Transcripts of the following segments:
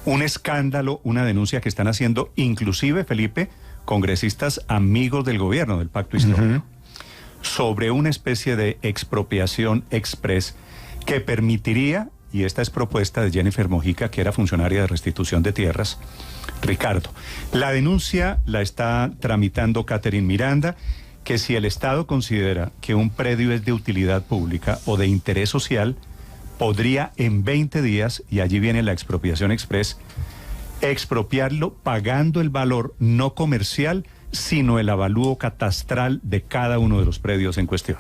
un escándalo, una denuncia que están haciendo inclusive, Felipe, congresistas amigos del gobierno, del pacto histórico, sobre una especie de expropiación express que permitiría, y esta es propuesta de Jennifer Mojica, que era funcionaria de restitución de tierras. Ricardo, la denuncia la está tramitando Catherine Miranda, que si el Estado considera que un predio es de utilidad pública o de interés social, podría en 20 días, y allí viene la expropiación express, expropiarlo pagando el valor no comercial, sino el avalúo catastral de cada uno de los predios en cuestión.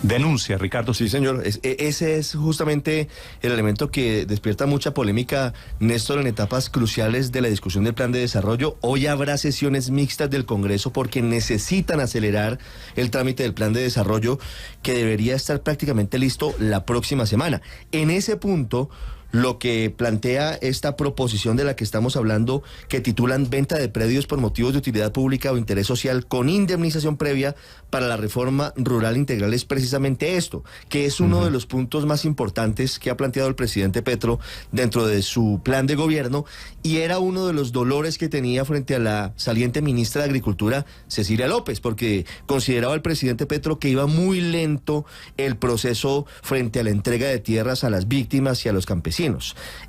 Denuncia, Ricardo. Sí, señor. Ese es justamente el elemento que despierta mucha polémica, Néstor, en etapas cruciales de la discusión del plan de desarrollo. Hoy habrá sesiones mixtas del Congreso porque necesitan acelerar el trámite del plan de desarrollo, que debería estar prácticamente listo la próxima semana. En ese punto, lo que plantea esta proposición de la que estamos hablando, que titulan Venta de predios por motivos de utilidad pública o interés social con indemnización previa para la reforma rural integral, es precisamente esto, que es uno de los puntos más importantes que ha planteado el presidente Petro dentro de su plan de gobierno, y era uno de los dolores que tenía frente a la saliente ministra de Agricultura, Cecilia López, porque consideraba el presidente Petro que iba muy lento el proceso frente a la entrega de tierras a las víctimas y a los campesinos.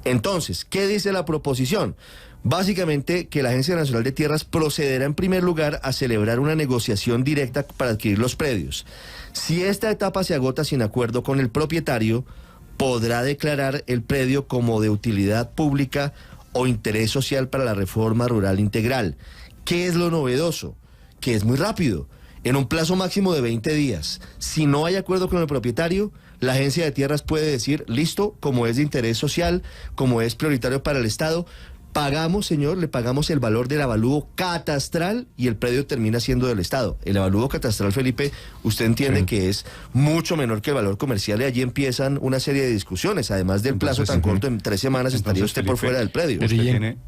Entonces, ¿qué dice la proposición? Básicamente que la Agencia Nacional de Tierras procederá en primer lugar a celebrar una negociación directa para adquirir los predios. Si esta etapa se agota sin acuerdo con el propietario, podrá declarar el predio como de utilidad pública o interés social para la reforma rural integral. ¿Qué es lo novedoso? Que es muy rápido, en un plazo máximo de 20 días. Si no hay acuerdo con el propietario, la Agencia de Tierras puede decir, listo, como es de interés social, como es prioritario para el Estado, pagamos, señor, le pagamos el valor del avalúo catastral y el predio termina siendo del Estado. El avalúo catastral, Felipe, usted entiende que es mucho menor que el valor comercial, y allí empiezan una serie de discusiones. Además del plazo tan corto, en 3 semanas estaría usted, Felipe, por fuera del predio.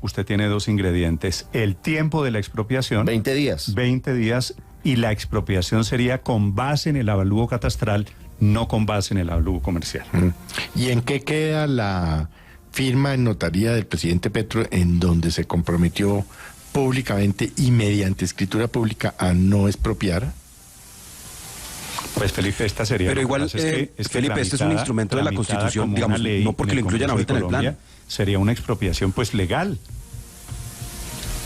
Usted tiene dos ingredientes: el tiempo de la expropiación, 20 días. 20 días, y la expropiación sería con base en el avalúo catastral, no con base en el avalúo comercial. ¿Y en qué queda la firma en notaría del presidente Petro, en donde se comprometió públicamente y mediante escritura pública a no expropiar? Pues, Felipe, esta sería... Pero igual, Felipe, este es un instrumento de la Constitución, digamos, no porque lo incluyan ahorita en el plan. Sería una expropiación, pues, legal.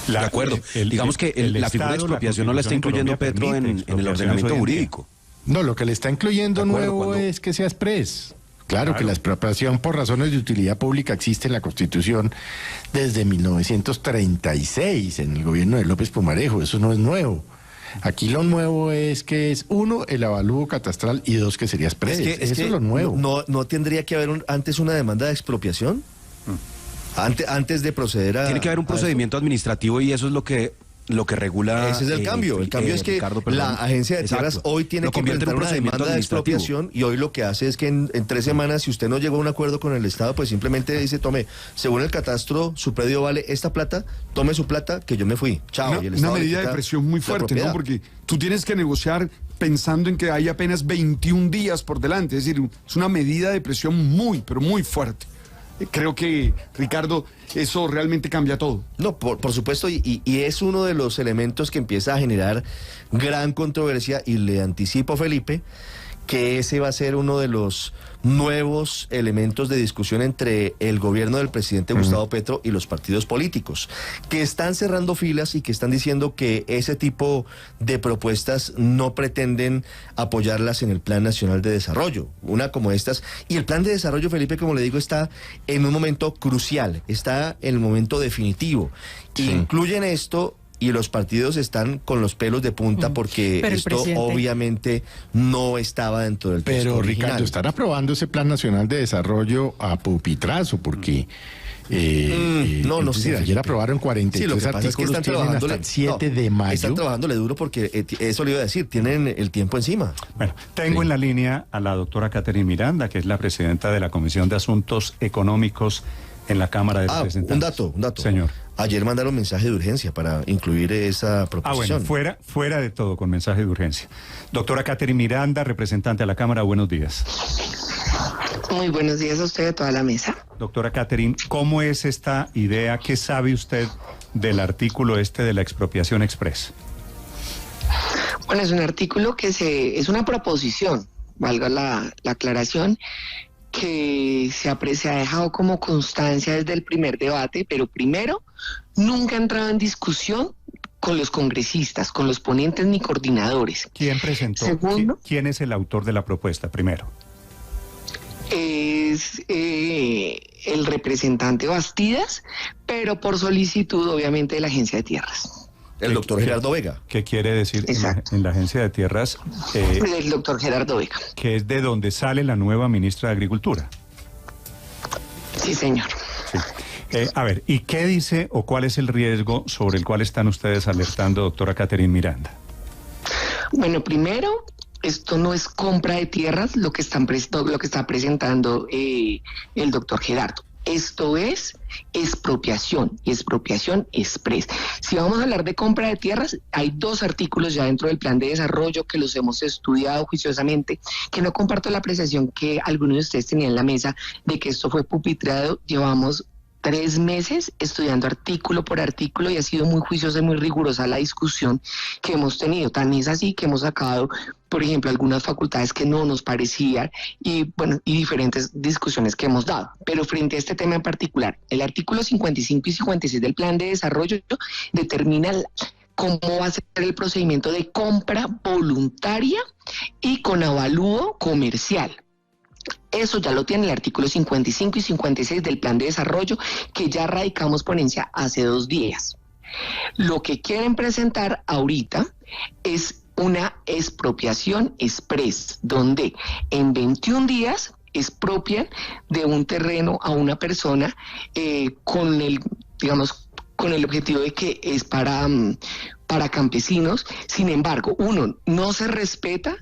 De acuerdo. Digamos que la figura de expropiación no la está incluyendo Petro en el ordenamiento jurídico. No, lo que le está incluyendo nuevo es que sea express. Claro que la expropiación por razones de utilidad pública existe en la Constitución desde 1936, en el gobierno de López Pumarejo. Eso no es nuevo. Aquí lo nuevo es que es, 1, el avalúo catastral, y 2, que sería express. Eso es lo nuevo. ¿No tendría que haber antes una demanda de expropiación? Antes de proceder a... Tiene que haber un procedimiento administrativo, y eso es lo que regula... Ese es el cambio. El cambio es que la Agencia de Tierras hoy tiene que presentar una demanda de expropiación, y hoy lo que hace es que en 3 semanas, si usted no llegó a un acuerdo con el Estado, pues simplemente dice, tome, según el catastro, su predio vale esta plata, tome su plata, que yo me fui. Chao. Una medida de presión muy fuerte, ¿no? Porque tú tienes que negociar pensando en que hay apenas 21 días por delante. Es decir, es una medida de presión muy, pero muy fuerte. Creo que, Ricardo, eso realmente cambia todo. No, por supuesto, y es uno de los elementos que empieza a generar gran controversia, y le anticipo, Felipe, que ese va a ser uno de los nuevos elementos de discusión entre el gobierno del presidente Gustavo Petro y los partidos políticos, que están cerrando filas y que están diciendo que ese tipo de propuestas no pretenden apoyarlas en el Plan Nacional de Desarrollo, una como estas. Y el Plan de Desarrollo, Felipe, como le digo, está en un momento crucial, está en el momento definitivo. Sí. Incluyen esto, y los partidos están con los pelos de punta porque esto obviamente no estaba dentro del texto Pero, original. Ricardo, están aprobando ese Plan Nacional de Desarrollo a pupitrazo, porque... no sé. Ayer aprobaron 43 artículos, es que tienen hasta el 7 de mayo. Están trabajándole duro porque eso le iba a decir, tienen el tiempo encima. Bueno, tengo en la línea a la doctora Catherine Miranda, que es la presidenta de la Comisión de Asuntos Económicos en la Cámara de Representantes. Un dato. Señor. Ayer mandaron mensaje de urgencia para incluir esa proposición. Bueno, fuera de todo, con mensaje de urgencia. Doctora Catherine Miranda, representante de la Cámara, buenos días. Muy buenos días a usted y a toda la mesa. Doctora Catherine, ¿cómo es esta idea? ¿Qué sabe usted del artículo de la expropiación express? Bueno, es un artículo es una proposición, valga la aclaración, que se ha dejado como constancia desde el primer debate, pero primero, nunca ha entrado en discusión con los congresistas, con los ponentes ni coordinadores. ¿Quién presentó? Segundo, ¿Quién es el autor de la propuesta, primero? Es el representante Bastidas, pero por solicitud, obviamente, de la Agencia de Tierras. El doctor Gerardo Vega. ¿Qué quiere decir en la Agencia de Tierras? El doctor Gerardo Vega. Que es de donde sale la nueva ministra de Agricultura. Sí, señor. Sí. A ver, ¿y qué dice o cuál es el riesgo sobre el cual están ustedes alertando, doctora Catherine Miranda? Bueno, primero, esto no es compra de tierras lo que está presentando el doctor Gerardo. Esto es expropiación y expropiación express. Si vamos a hablar de compra de tierras, hay 2 artículos ya dentro del plan de desarrollo que los hemos estudiado juiciosamente, que no comparto la apreciación que algunos de ustedes tenían en la mesa de que esto fue pupitreado. Llevamos 3 meses estudiando artículo por artículo y ha sido muy juiciosa y muy rigurosa la discusión que hemos tenido. Tan es así que hemos sacado, por ejemplo, algunas facultades que no nos parecían y diferentes discusiones que hemos dado. Pero frente a este tema en particular, el artículo 55 y 56 del plan de desarrollo determina cómo va a ser el procedimiento de compra voluntaria y con avalúo comercial. Eso ya lo tiene el artículo 55 y 56 del plan de desarrollo, que ya radicamos ponencia hace 2 días. Lo que quieren presentar ahorita es una expropiación express, donde en 21 días expropian de un terreno a una persona con el objetivo de que es para campesinos. Sin embargo, 1, no se respeta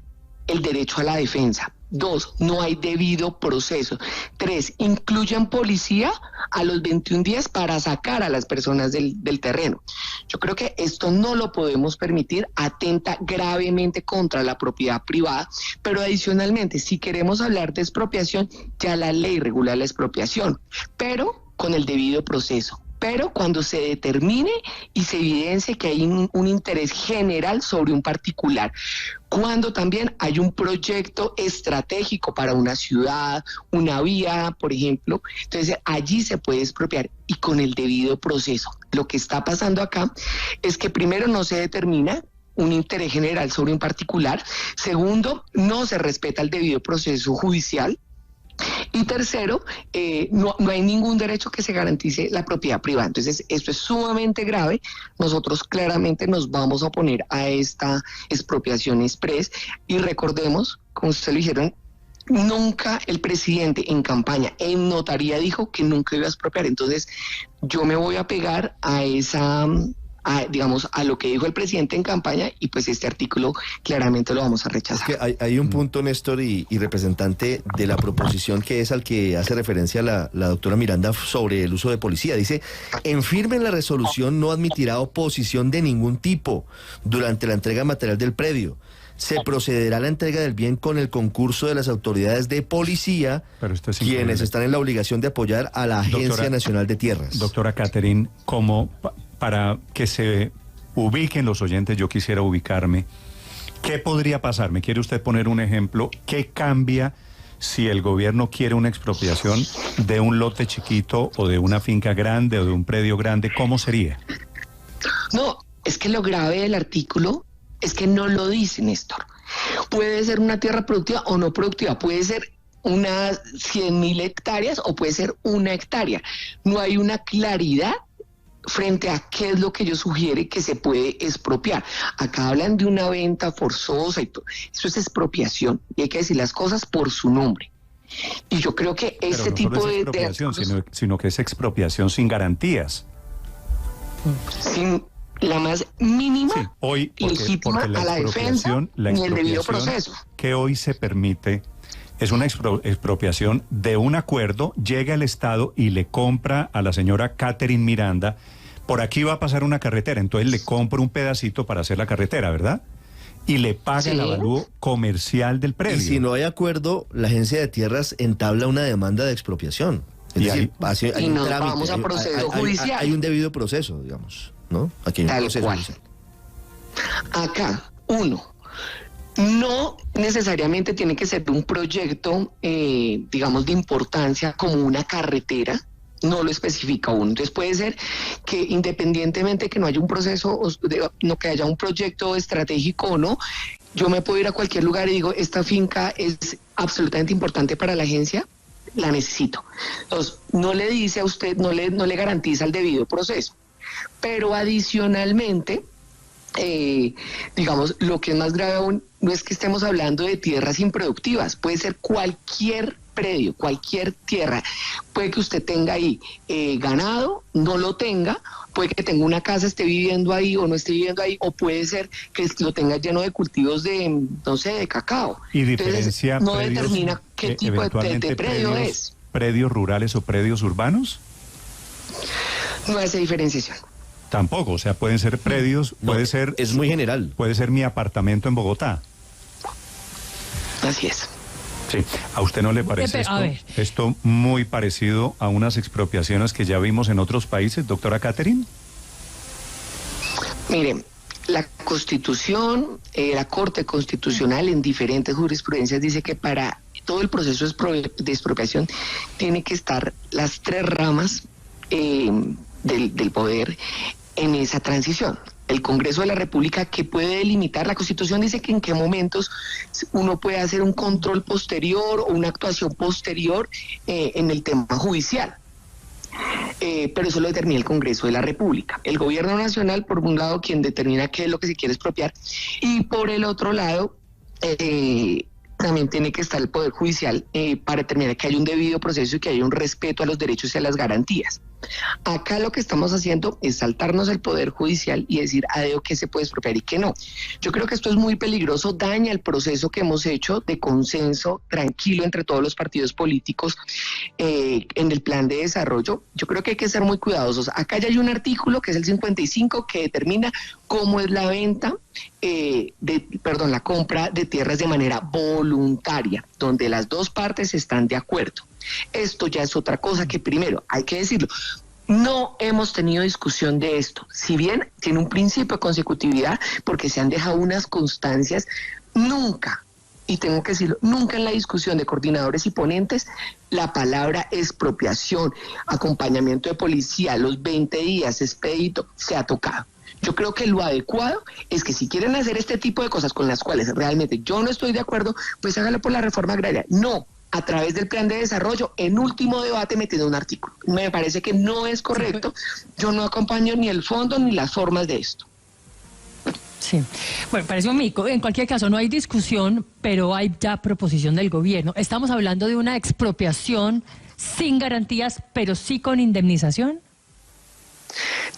el derecho a la defensa. 2, no hay debido proceso. 3, incluyen policía a los 21 días para sacar a las personas del terreno. Yo creo que esto no lo podemos permitir, atenta gravemente contra la propiedad privada, pero adicionalmente, si queremos hablar de expropiación, ya la ley regula la expropiación, pero con el debido proceso. Pero cuando se determine y se evidencie que hay un interés general sobre un particular, cuando también hay un proyecto estratégico para una ciudad, una vía, por ejemplo, entonces allí se puede expropiar y con el debido proceso. Lo que está pasando acá es que primero no se determina un interés general sobre un particular, segundo, no se respeta el debido proceso judicial, y tercero, no hay ningún derecho que se garantice la propiedad privada. Entonces, esto es sumamente grave. Nosotros claramente nos vamos a oponer a esta expropiación express y recordemos, como ustedes lo dijeron, nunca el presidente en campaña, en notaría, dijo que nunca iba a expropiar. Entonces, yo me voy a pegar a lo que dijo el presidente en campaña y pues este artículo claramente lo vamos a rechazar. Es que hay un punto, Néstor, y representante de la proposición que es al que hace referencia la doctora Miranda sobre el uso de policía. Dice, en firme la resolución no admitirá oposición de ningún tipo durante la entrega material del predio. Se procederá a la entrega del bien con el concurso de las autoridades de policía, quienes están en la obligación de apoyar a la Agencia Nacional de Tierras. Doctora Catherine, para que se ubiquen los oyentes, yo quisiera ubicarme. ¿Qué podría pasar? ¿Me quiere usted poner un ejemplo? ¿Qué cambia si el gobierno quiere una expropiación de un lote chiquito o de una finca grande o de un predio grande? ¿Cómo sería? No, es que lo grave del artículo es que no lo dice, Néstor. Puede ser una tierra productiva o no productiva, puede ser unas 100.000 hectáreas o puede ser 1 hectárea. No hay una claridad frente a qué es lo que ellos sugieren que se puede expropiar. Acá hablan de una venta forzosa y todo. Eso es expropiación y hay que decir las cosas por su nombre. Y yo creo que este tipo de expropiación, sino que es expropiación sin garantías. Sin la más mínima, sí, hoy, legítima a la defensa ni el debido proceso. Que hoy se permite es una expropiación de un acuerdo, llega el Estado y le compra a la señora Catherine Miranda, por aquí va a pasar una carretera, entonces le compro un pedacito para hacer la carretera, ¿verdad? y le paga el avalúo comercial del predio. Y si no hay acuerdo, la agencia de tierras entabla una demanda de expropiación. Es decir, hay un trámite, vamos a proceso judicial. Hay un debido proceso, digamos, ¿no? Aquí hay un proceso judicial. Acá, no necesariamente tiene que ser un proyecto, digamos, de importancia como una carretera, no lo especifica uno. Entonces puede ser que independientemente que no haya un proceso, no que haya un proyecto estratégico o no, yo me puedo ir a cualquier lugar y digo, esta finca es absolutamente importante para la agencia, la necesito. Entonces, no le dice a usted, no le garantiza el debido proceso. Pero adicionalmente, digamos, lo que es más grave aún, no es que estemos hablando de tierras improductivas, puede ser cualquier predio, cualquier tierra. Puede que usted tenga ahí ganado, no lo tenga, puede que tenga una casa, esté viviendo ahí o no esté viviendo ahí, o puede ser que lo tenga lleno de cultivos de, no sé, de cacao. Y diferencia. Entonces, no determina qué tipo de predio es. ¿Predios rurales o predios urbanos? No hace diferenciación. Tampoco, o sea, pueden ser predios, puede ser... Es muy general. Puede ser mi apartamento en Bogotá. Así es. Sí. ¿A usted no le parece esto muy parecido a unas expropiaciones que ya vimos en otros países, doctora Catherine? Mire, la Constitución, la Corte Constitucional en diferentes jurisprudencias dice que para todo el proceso de expropiación tiene que estar las tres ramas del poder en esa transición. El Congreso de la República, que puede delimitar, la Constitución dice que en qué momentos uno puede hacer un control posterior o una actuación posterior en el tema judicial. Pero eso lo determina el Congreso de la República. El Gobierno Nacional, por un lado, quien determina qué es lo que se quiere expropiar, y por el otro lado, también tiene que estar el Poder Judicial para determinar que hay un debido proceso y que haya un respeto a los derechos y a las garantías. Acá lo que estamos haciendo es saltarnos el Poder Judicial y decir a dedo qué se puede expropiar y qué no. Yo creo que esto es muy peligroso, daña el proceso que hemos hecho de consenso tranquilo entre todos los partidos políticos en el plan de desarrollo. Yo creo que hay que ser muy cuidadosos. Acá ya hay un artículo que es el 55 que determina cómo es la venta, la compra de tierras de manera voluntaria, donde las dos partes están de acuerdo. Esto ya es otra cosa que primero, hay que decirlo, no hemos tenido discusión de esto. Si bien tiene un principio de consecutividad, porque se han dejado unas constancias, nunca, y tengo que decirlo, nunca en la discusión de coordinadores y ponentes, la palabra expropiación, acompañamiento de policía, los 20 días, expedito, se ha tocado. Yo creo que lo adecuado es que si quieren hacer este tipo de cosas con las cuales realmente yo no estoy de acuerdo, pues hágalo por la reforma agraria. No a través del plan de desarrollo, en último debate metiendo un artículo. Me parece que no es correcto. Yo no acompaño ni el fondo ni las formas de esto. Sí, bueno, parece un mico. En cualquier caso, no hay discusión, pero hay ya proposición del gobierno. Estamos hablando de una expropiación sin garantías, pero sí con indemnización.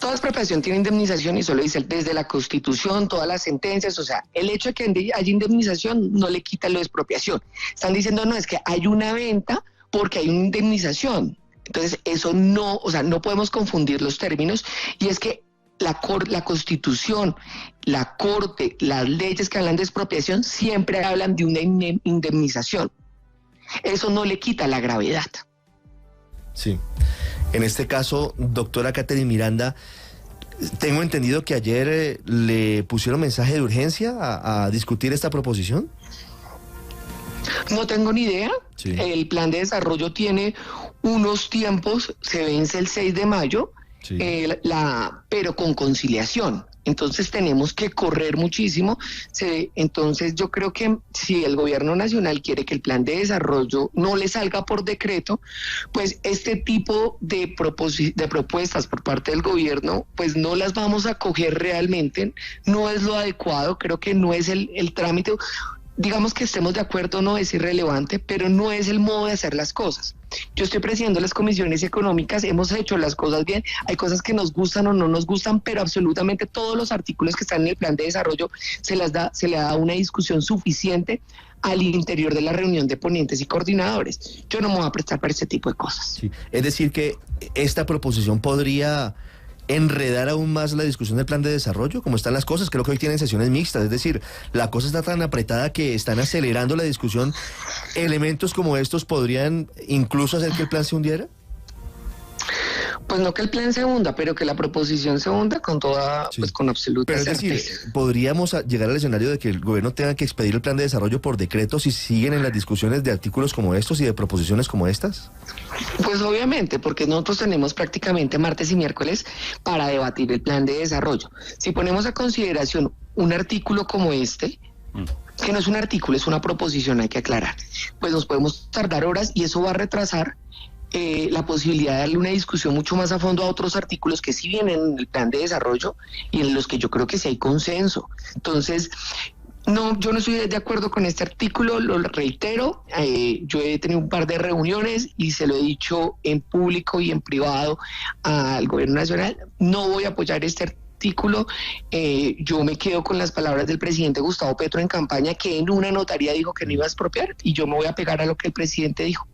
Toda expropiación tiene indemnización y eso lo dice desde la Constitución, todas las sentencias, o sea, el hecho de que haya indemnización no le quita lo de expropiación. Están diciendo, no, es que hay una venta porque hay una indemnización. Entonces, eso no, o sea, no podemos confundir los términos y es que la Constitución, la Corte, las leyes que hablan de expropiación siempre hablan de una indemnización. Eso no le quita la gravedad. Sí. En este caso, doctora Catherine Miranda, tengo entendido que ayer le pusieron mensaje de urgencia a discutir esta proposición. No tengo ni idea. Sí. El plan de desarrollo tiene unos tiempos, se vence el 6 de mayo, sí. Pero con conciliación. Entonces tenemos que correr muchísimo. Entonces yo creo que si el gobierno nacional quiere que el plan de desarrollo no le salga por decreto, pues este tipo de propuestas por parte del gobierno, pues no las vamos a acoger realmente. No es lo adecuado, creo que no es el trámite. Digamos que estemos de acuerdo, no es irrelevante, pero no es el modo de hacer las cosas. Yo estoy presidiendo las comisiones económicas, hemos hecho las cosas bien, hay cosas que nos gustan o no nos gustan, pero absolutamente todos los artículos que están en el plan de desarrollo se le da una discusión suficiente al interior de la reunión de ponentes y coordinadores. Yo no me voy a prestar para ese tipo de cosas. Sí. Es decir que esta proposición podría enredar aún más la discusión del plan de desarrollo? ¿Cómo están las cosas? Creo que hoy tienen sesiones mixtas, es decir, la cosa está tan apretada que están acelerando la discusión. ¿Elementos como estos podrían incluso hacer que el plan se hundiera? Pues no que el plan se hunda, pero que la proposición se hunda con toda, pues con absoluta pero es certeza. decir, ¿podríamos llegar al escenario de que el gobierno tenga que expedir el plan de desarrollo por decreto si siguen en las discusiones de artículos como estos y de proposiciones como estas? Pues obviamente, porque nosotros tenemos prácticamente martes y miércoles para debatir el plan de desarrollo. Si ponemos a consideración un artículo como este, que no es un artículo, es una proposición, hay que aclarar, pues nos podemos tardar horas y eso va a retrasar la posibilidad de darle una discusión mucho más a fondo a otros artículos que sí vienen en el plan de desarrollo y en los que yo creo que sí hay consenso. Entonces, no, yo no estoy de acuerdo con este artículo, lo reitero, yo he tenido un par de reuniones y se lo he dicho en público y en privado al gobierno nacional, no voy a apoyar este artículo. Yo me quedo con las palabras del presidente Gustavo Petro en campaña, que en una notaría dijo que no iba a expropiar, y yo me voy a pegar a lo que el presidente dijo.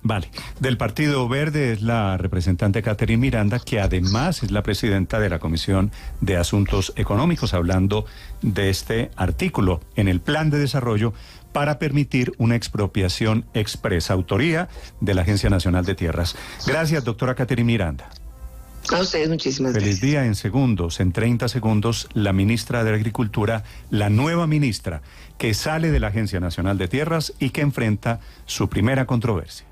Vale. Del Partido Verde es la representante Catherine Miranda, que además es la presidenta de la Comisión de Asuntos Económicos, hablando de este artículo en el Plan de Desarrollo para permitir una expropiación expresa, autoría de la Agencia Nacional de Tierras. Gracias, doctora Catherine Miranda. A ustedes muchísimas gracias. Feliz día. En segundos, en 30 segundos, la ministra de Agricultura, la nueva ministra que sale de la Agencia Nacional de Tierras y que enfrenta su primera controversia,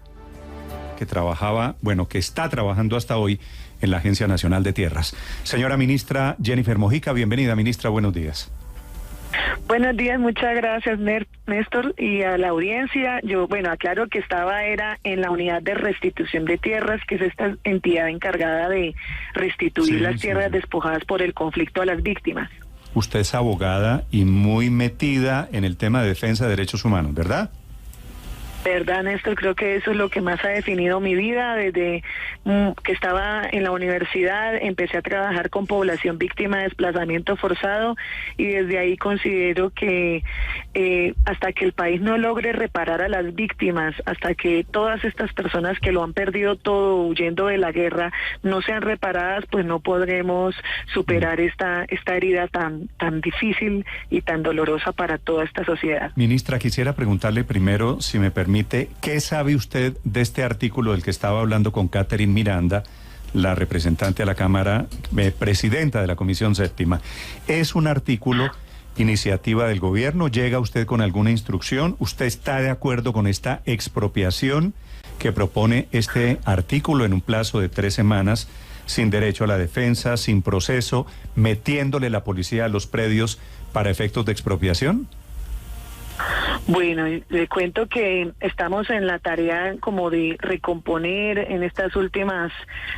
que está trabajando hasta hoy en la Agencia Nacional de Tierras. Señora ministra Jennifer Mojica, bienvenida, ministra, buenos días. Buenos días, muchas gracias, Néstor, y a la audiencia. Yo, aclaro que era en la unidad de restitución de tierras, que es esta entidad encargada de restituir las tierras despojadas por el conflicto a las víctimas. Usted es abogada y muy metida en el tema de defensa de derechos humanos, ¿verdad? Verdad, Néstor, creo que eso es lo que más ha definido mi vida. Desde que estaba en la universidad empecé a trabajar con población víctima de desplazamiento forzado y desde ahí considero que hasta que el país no logre reparar a las víctimas, hasta que todas estas personas que lo han perdido todo huyendo de la guerra no sean reparadas, pues no podremos superar esta herida tan difícil y tan dolorosa para toda esta sociedad. Ministra, quisiera preguntarle primero, si me permite, ¿qué sabe usted de este artículo del que estaba hablando con Catherine Miranda, la representante a la Cámara, presidenta de la Comisión Séptima? ¿Es un artículo iniciativa del gobierno? ¿Llega usted con alguna instrucción? ¿Usted está de acuerdo con esta expropiación que propone este artículo en un plazo de 3 semanas, sin derecho a la defensa, sin proceso, metiéndole la policía a los predios para efectos de expropiación? Bueno, le cuento que estamos en la tarea como de recomponer en estas últimas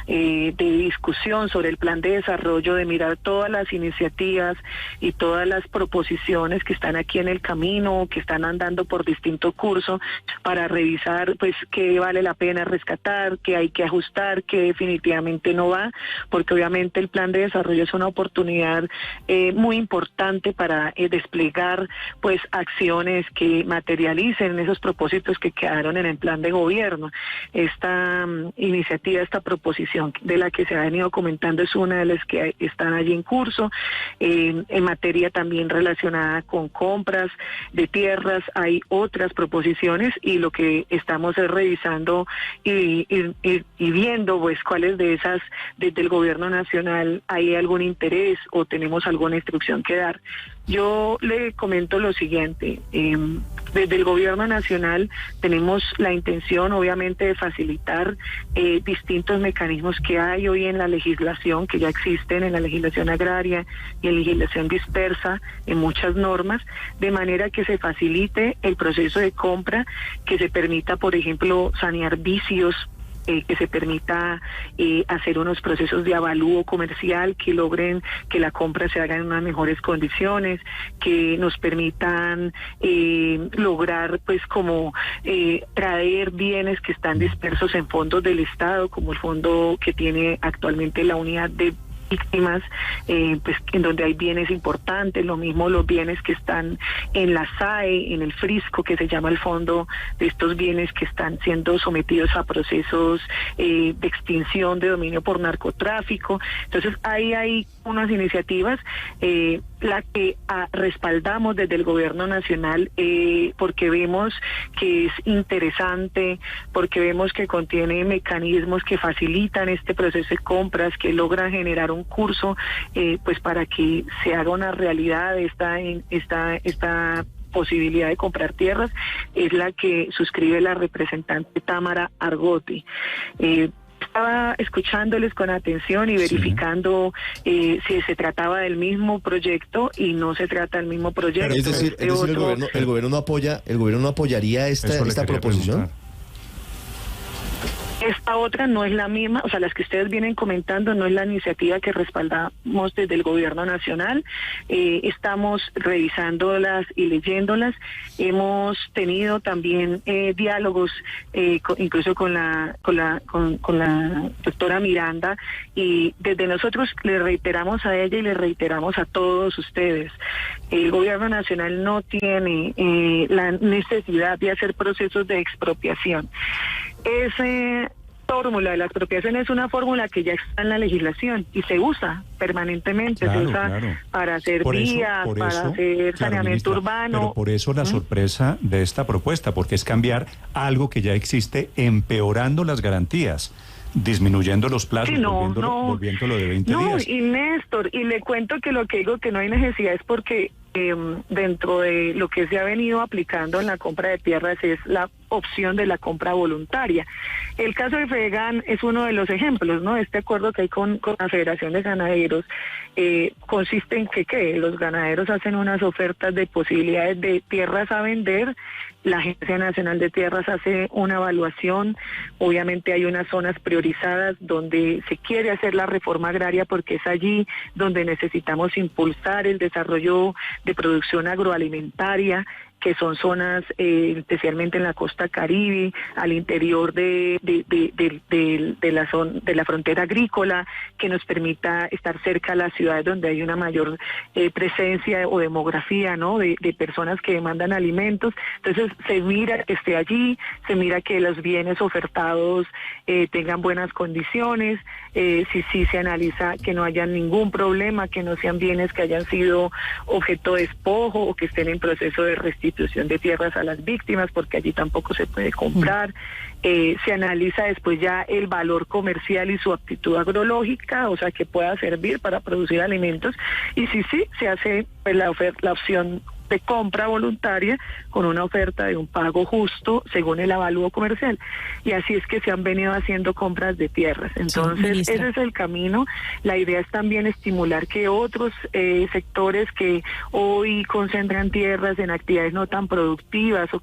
de discusión sobre el plan de desarrollo, de mirar todas las iniciativas y todas las proposiciones que están aquí en el camino, que están andando por distinto curso, para revisar pues qué vale la pena rescatar, qué hay que ajustar, qué definitivamente no va, porque obviamente el plan de desarrollo es una oportunidad muy importante para desplegar pues acciones que materialicen esos propósitos que quedaron en el plan de gobierno. Esta iniciativa, esta proposición de la que se ha venido comentando es una de las que están allí en curso. En materia también relacionada con compras de tierras hay otras proposiciones y lo que estamos es revisando y viendo pues cuáles de esas desde el gobierno nacional hay algún interés o tenemos alguna instrucción que dar. Yo le comento lo siguiente, desde el gobierno nacional tenemos la intención obviamente de facilitar distintos mecanismos que hay hoy en la legislación, que ya existen en la legislación agraria y en legislación dispersa en muchas normas, de manera que se facilite el proceso de compra, que se permita, por ejemplo, sanear vicios, que se permita hacer unos procesos de avalúo comercial que logren que la compra se haga en unas mejores condiciones, que nos permitan lograr pues como traer bienes que están dispersos en fondos del Estado, como el fondo que tiene actualmente la unidad de víctimas, pues en donde hay bienes importantes, lo mismo los bienes que están en la SAE, en el Frisco, que se llama el fondo de estos bienes que están siendo sometidos a procesos de extinción de dominio por narcotráfico. Entonces hay unas iniciativas, la que respaldamos desde el gobierno nacional, porque vemos que es interesante, porque vemos que contiene mecanismos que facilitan este proceso de compras, que logran generar un curso, pues para que se haga una realidad esta posibilidad de comprar tierras, es la que suscribe la representante Tamara Argote. Estaba escuchándoles con atención y verificando si se trataba del mismo proyecto, y no se trata del mismo proyecto. Pero es decir, el gobierno no apoyaría esta proposición. Preguntar. Esta otra no es la misma, o sea, las que ustedes vienen comentando no es la iniciativa que respaldamos desde el gobierno nacional. Estamos revisándolas y leyéndolas. Hemos tenido también diálogos, incluso con la doctora Miranda, y desde nosotros le reiteramos a ella y le reiteramos a todos ustedes: el gobierno nacional no tiene la necesidad de hacer procesos de expropiación. Esa fórmula de la expropiación es una fórmula que ya está en la legislación y se usa permanentemente, se usa para hacer vías, para hacer saneamiento urbano. Pero por eso la sorpresa de esta propuesta, porque es cambiar algo que ya existe, empeorando las garantías, disminuyendo los plazos, volviéndolo de 20 días. Y Néstor, y le cuento que lo que digo que no hay necesidad es porque dentro de lo que se ha venido aplicando en la compra de tierras es la opción de la compra voluntaria. El caso de FEGAN es uno de los ejemplos, ¿no? Este acuerdo que hay con la Federación de Ganaderos consiste en que los ganaderos hacen unas ofertas de posibilidades de tierras a vender. La Agencia Nacional de Tierras hace una evaluación. Obviamente hay unas zonas priorizadas donde se quiere hacer la reforma agraria, porque es allí donde necesitamos impulsar el desarrollo de producción agroalimentaria, que son zonas especialmente en la costa Caribe, al interior de la frontera agrícola, que nos permita estar cerca a las ciudades donde hay una mayor presencia o demografía, ¿no?, de personas que demandan alimentos. Entonces se mira que esté allí, se mira que los bienes ofertados tengan buenas condiciones, si se analiza que no haya ningún problema, que no sean bienes que hayan sido objeto de despojo o que estén en proceso de restitución de tierras a las víctimas, porque allí tampoco se puede comprar. Se analiza después ya el valor comercial y su aptitud agrológica, o sea, que pueda servir para producir alimentos, y sí, se hace pues la opción de compra voluntaria con una oferta de un pago justo según el avalúo comercial. Y así es que se han venido haciendo compras de tierras. Entonces, ese es el camino. La idea es también estimular que otros sectores que hoy concentran tierras en actividades no tan productivas o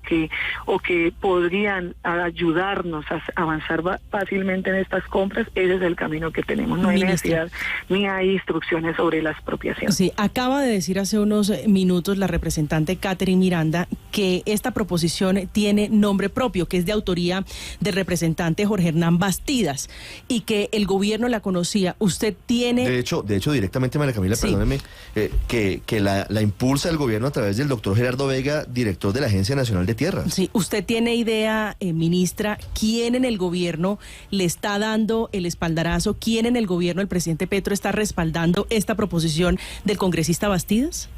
que podrían ayudarnos a avanzar fácilmente en estas compras, ese es el camino que tenemos. No hay necesidad ni hay instrucciones sobre la expropiación. Sí, acaba de decir hace unos minutos la representante Catherine Miranda que esta proposición tiene nombre propio, que es de autoría del representante Jorge Hernán Bastidas, y que el gobierno la conocía. Usted tiene... De hecho, directamente, María Camila, perdóneme, que la impulsa el gobierno a través del doctor Gerardo Vega, director de la Agencia Nacional de Tierras. Sí, ¿usted tiene idea, ministra, quién en el gobierno le está dando el espaldarazo, quién en el gobierno, el presidente Petro, está respaldando esta proposición del congresista Bastidas?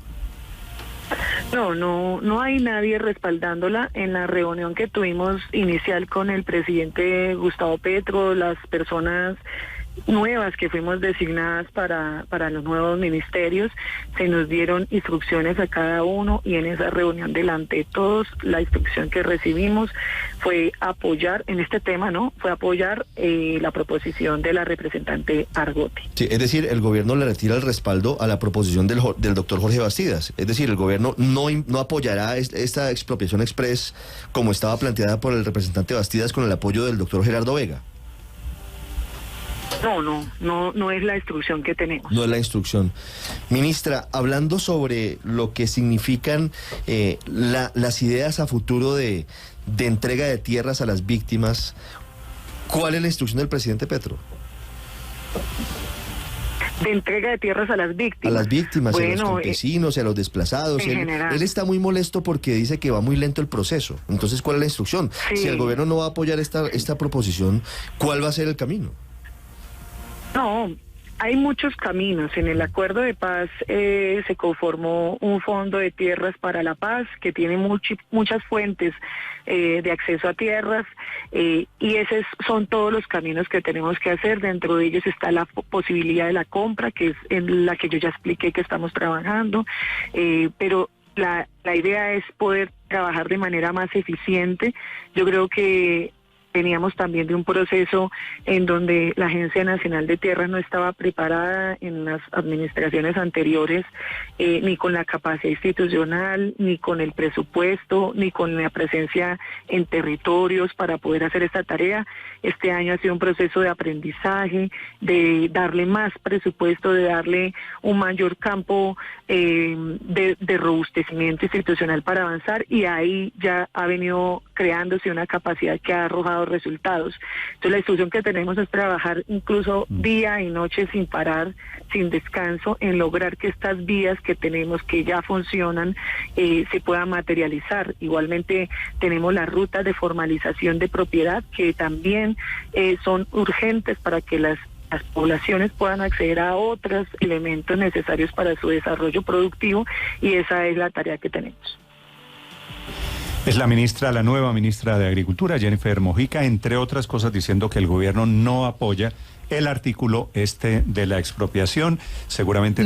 No hay nadie respaldándola. En la reunión que tuvimos inicial con el presidente Gustavo Petro, las personas nuevas que fuimos designadas para los nuevos ministerios, se nos dieron instrucciones a cada uno, y en esa reunión delante de todos la instrucción que recibimos fue apoyar en este tema, ¿no? Fue apoyar la proposición de la representante Argote. Sí, es decir, el gobierno le retira el respaldo a la proposición del doctor Jorge Bastidas. Es decir, el gobierno no apoyará esta expropiación express como estaba planteada por el representante Bastidas con el apoyo del doctor Gerardo Vega. No es la instrucción que tenemos. No es la instrucción. Ministra, hablando sobre lo que significan las ideas a futuro de entrega de tierras a las víctimas, ¿cuál es la instrucción del presidente Petro? De entrega de tierras a las víctimas. A las víctimas, a los campesinos, a los desplazados. Él está muy molesto porque dice que va muy lento el proceso. Entonces, ¿cuál es la instrucción? Sí. Si el gobierno no va a apoyar esta proposición, ¿cuál va a ser el camino? No, hay muchos caminos. En el acuerdo de paz se conformó un fondo de tierras para la paz que tiene muchas fuentes de acceso a tierras y esos son todos los caminos que tenemos que hacer. Dentro de ellos está la posibilidad de la compra, que es en la que yo ya expliqué que estamos trabajando, pero la idea es poder trabajar de manera más eficiente. Yo creo que veníamos también de un proceso en donde la Agencia Nacional de Tierras no estaba preparada en las administraciones anteriores, ni con la capacidad institucional, ni con el presupuesto, ni con la presencia en territorios para poder hacer esta tarea. Este año ha sido un proceso de aprendizaje, de darle más presupuesto, de darle un mayor campo de robustecimiento institucional para avanzar, y ahí ya ha venido creándose una capacidad que ha arrojado resultados. Entonces la instrucción que tenemos es trabajar incluso día y noche sin parar, sin descanso, en lograr que estas vías que tenemos, que ya funcionan, se puedan materializar. Igualmente tenemos las rutas de formalización de propiedad que también son urgentes para que las poblaciones puedan acceder a otros elementos necesarios para su desarrollo productivo, y esa es la tarea que tenemos. Es la nueva ministra de Agricultura, Jennifer Mojica, entre otras cosas diciendo que el gobierno no apoya el artículo de la expropiación. Seguramente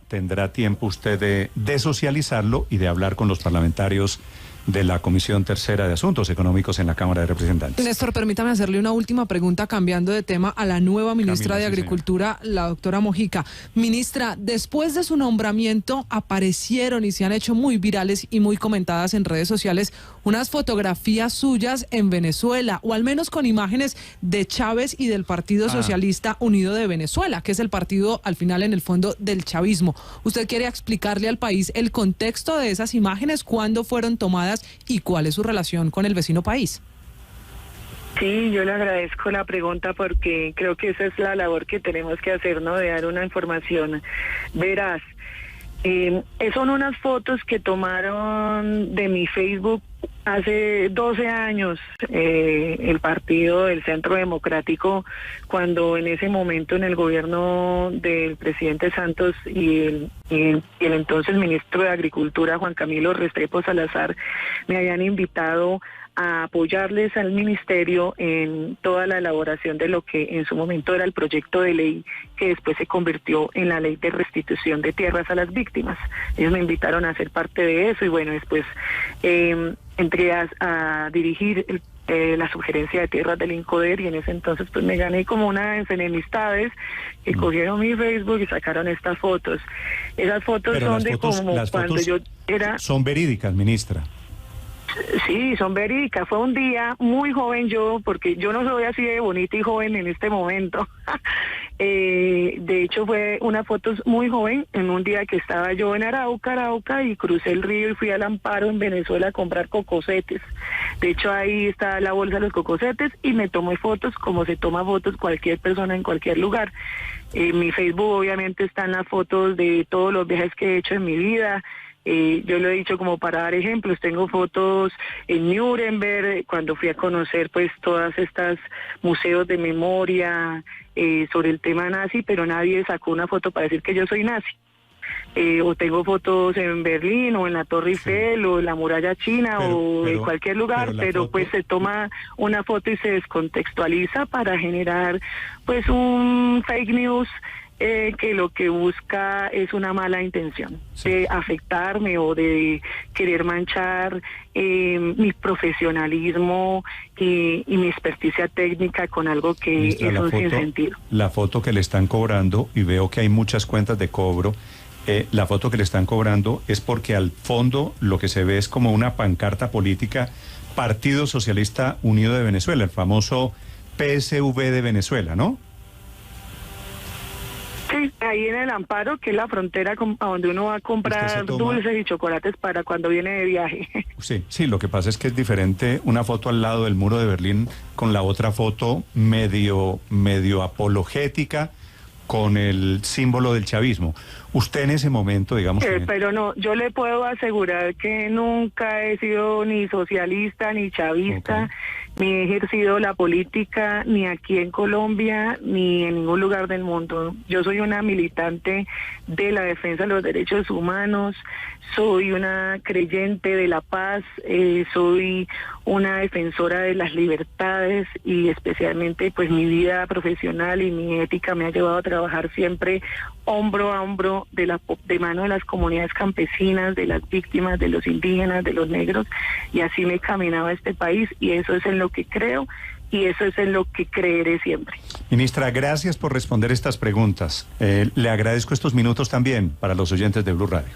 tendrá tiempo usted de socializarlo y de hablar con los parlamentarios de la Comisión Tercera de Asuntos Económicos en la Cámara de Representantes. Néstor, permítame hacerle una última pregunta cambiando de tema a la nueva ministra de Agricultura, la doctora Mojica. Ministra, después de su nombramiento aparecieron y se han hecho muy virales y muy comentadas en redes sociales unas fotografías suyas en Venezuela, o al menos con imágenes de Chávez y del Partido Socialista Unido de Venezuela, que es el partido al final en el fondo del chavismo. ¿Usted quiere explicarle al país el contexto de esas imágenes, cuándo fueron tomadas y cuál es su relación con el vecino país? Sí, yo le agradezco la pregunta porque creo que esa es la labor que tenemos que hacer, ¿no? De dar una información veraz. Son unas fotos que tomaron de mi Facebook hace 12 años, el partido del Centro Democrático, cuando en ese momento en el gobierno del presidente Santos y el entonces ministro de Agricultura, Juan Camilo Restrepo Salazar, me habían invitado a apoyarles al ministerio en toda la elaboración de lo que en su momento era el proyecto de ley que después se convirtió en la ley de restitución de tierras a las víctimas. Ellos me invitaron a ser parte de eso y bueno, después entré a dirigir la sugerencia de tierras del INCODER, y en ese entonces pues me gané como unas enemistades que cogieron mi Facebook y sacaron estas fotos. Esas fotos son de como cuando yo era... Son verídicas, ministra. Sí, son verídicas. Fue un día muy joven yo, porque yo no soy así de bonita y joven en este momento. De hecho fue una foto muy joven en un día que estaba yo en Arauca, y crucé el río y fui al Amparo en Venezuela a comprar cocosetes. De hecho ahí está la bolsa de los cocosetes y me tomé fotos como se toma fotos cualquier persona en cualquier lugar. En mi Facebook obviamente están las fotos de todos los viajes que he hecho en mi vida. Yo lo he dicho como para dar ejemplos, tengo fotos en Nuremberg, cuando fui a conocer pues todas estas museos de memoria sobre el tema nazi, pero nadie sacó una foto para decir que yo soy nazi. O tengo fotos en Berlín, o en la Torre Eiffel, o en la Muralla China, o en cualquier lugar, pero pues se toma una foto y se descontextualiza para generar pues un fake news que lo que busca es una mala intención de afectarme o de querer manchar mi profesionalismo y mi experticia técnica con algo que ministra, es un sinsentido. La foto que le están cobrando, y veo que hay muchas cuentas de cobro, la foto que le están cobrando es porque al fondo lo que se ve es como una pancarta política, Partido Socialista Unido de Venezuela, el famoso PSV de Venezuela, ¿no? Sí, ahí en el Amparo, que es la frontera a donde uno va a comprar dulces y chocolates para cuando viene de viaje. Sí, lo que pasa es que es diferente una foto al lado del muro de Berlín con la otra foto medio apologética, con el símbolo del chavismo. Usted en ese momento, digamos... Pero no, yo le puedo asegurar que nunca he sido ni socialista ni chavista, ni he ejercido la política ni aquí en Colombia ni en ningún lugar del mundo. Yo soy una militante de la defensa de los derechos humanos, soy una creyente de la paz, soy una defensora de las libertades y especialmente pues mi vida profesional y mi ética me ha llevado a trabajar siempre hombro a hombro de mano de las comunidades campesinas, de las víctimas, de los indígenas, de los negros, y así me he caminado a este país y eso es en lo que creo y eso es en lo que creeré siempre. Ministra, gracias por responder estas preguntas. Le agradezco estos minutos también para los oyentes de Blue Radio.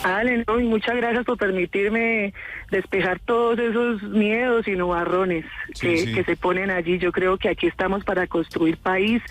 Ale, no, y muchas gracias por permitirme despejar todos esos miedos y nubarrones que se ponen allí. Yo creo que aquí estamos para construir país.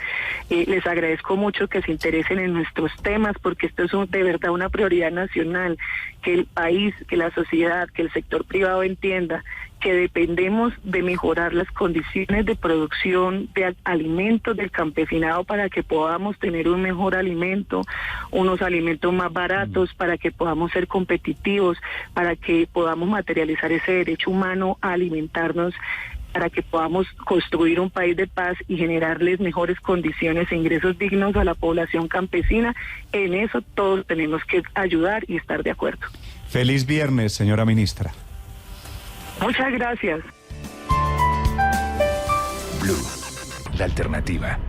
Les agradezco mucho que se interesen en nuestros temas porque esto es de verdad una prioridad nacional, que el país, que la sociedad, que el sector privado entienda que dependemos de mejorar las condiciones de producción de alimentos del campesinado para que podamos tener un mejor alimento, unos alimentos más baratos, para que podamos ser competitivos, para que podamos materializar ese derecho humano a alimentarnos, para que podamos construir un país de paz y generarles mejores condiciones e ingresos dignos a la población campesina. En eso todos tenemos que ayudar y estar de acuerdo. Feliz viernes, señora ministra. Muchas gracias. Blue, la alternativa.